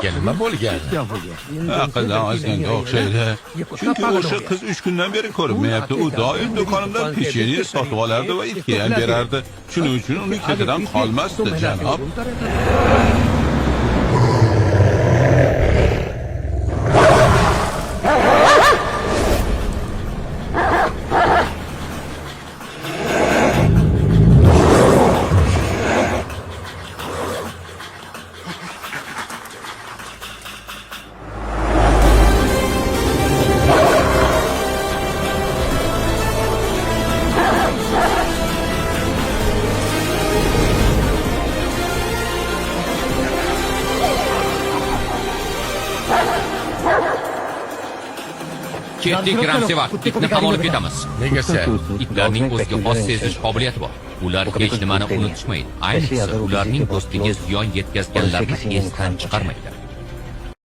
Nima bo'lgan? Aqldan ozganga o'xshaydi. Chunki o'sha qiz 3 kundan beri ko'rinmayapti. U doim do'konimdan pechenye sotib olardi va itga ham berardi. Shuning uchun uni ketidan qolmasdi, janob. Ketdik, Ramsevar. Itni ham olib ketamiz. Negasi? Itlarning o'ziga xos sezish qobiliyati bor. Ular hech nimani unutishmaydi. Ayniqsa ularning do'stiga ziyon yetkazganlarni esdan chiqarmaydi.